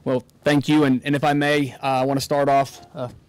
Well, thank you. And if I may, I want to start off,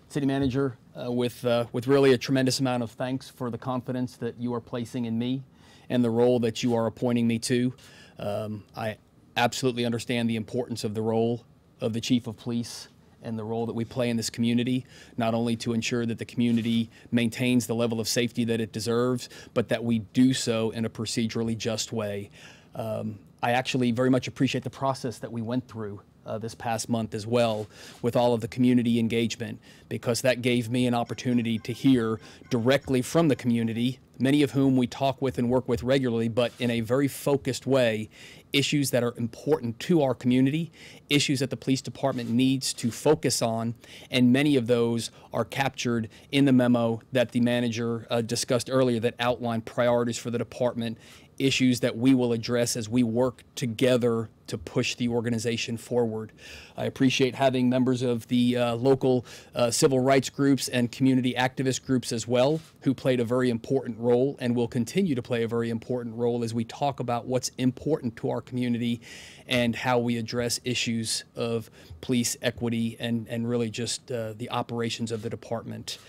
City Manager, with really a tremendous amount of thanks for the confidence that you are placing in me and the role that you are appointing me to. I absolutely understand the importance of the role of the Chief of Police and the role that we play in this community, not only to ensure that the community maintains the level of safety that it deserves, but that we do so in a procedurally just way. I actually very much appreciate the process that we went through this past month as well, with all of the community engagement, because that gave me an opportunity to hear directly from the community, many of whom we talk with and work with regularly, but in a very focused way, issues that are important to our community, issues that the police department needs to focus on, and many of those are captured in the memo that the manager discussed earlier that outlined priorities for the department, issues that we will address as we work together to push the organization forward. I appreciate having members of the local civil rights groups and community activist groups as well, who played a very important role and will continue to play a very important role as we talk about what's important to our community and how we address issues of police equity and really just the operations of the department.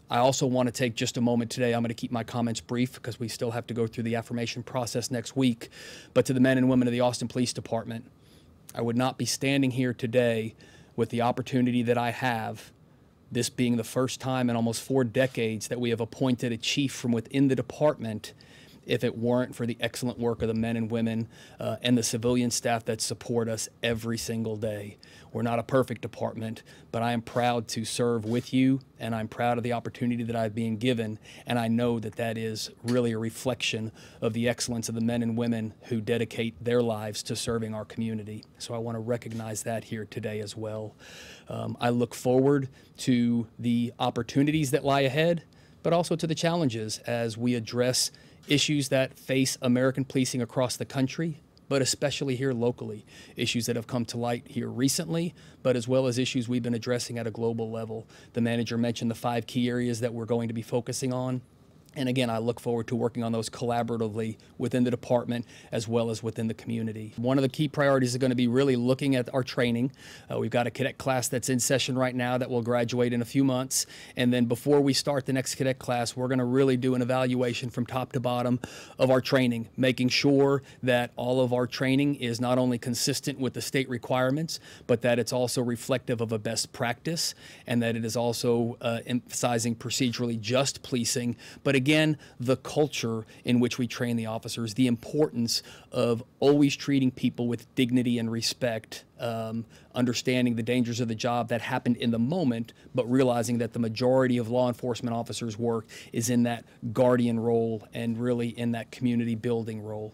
I also want to take just a moment today. I'm going to keep my comments brief because we still have to go through the affirmation process next week. But to the men and women of the Austin Police Department, I would not be standing here today with the opportunity that I have, this being the first time in almost 4 decades that we have appointed a chief from within the department, if it weren't for the excellent work of the men and women and the civilian staff that support us every single day. We're not a perfect department, but I am proud to serve with you, and I'm proud of the opportunity that I've been given, and I know that that is really a reflection of the excellence of the men and women who dedicate their lives to serving our community. So I want to recognize that here today as well. I look forward to the opportunities that lie ahead, but also to the challenges as we address issues that face American policing across the country, but especially here locally. Issues that have come to light here recently, but as well as issues we've been addressing at a global level. The manager mentioned the 5 key areas that we're going to be focusing on. And again, I look forward to working on those collaboratively within the department as well as within the community. One of the key priorities is going to be really looking at our training. We've got a cadet class that's in session right now that will graduate in a few months. And then before we start the next cadet class, we're going to really do an evaluation from top to bottom of our training, making sure that all of our training is not only consistent with the state requirements, but that it's also reflective of a best practice and that it is also emphasizing procedurally just policing, but again, the culture in which we train the officers, the importance of always treating people with dignity and respect, understanding the dangers of the job that happened in the moment, but realizing that the majority of law enforcement officers' work is in that guardian role and really in that community building role.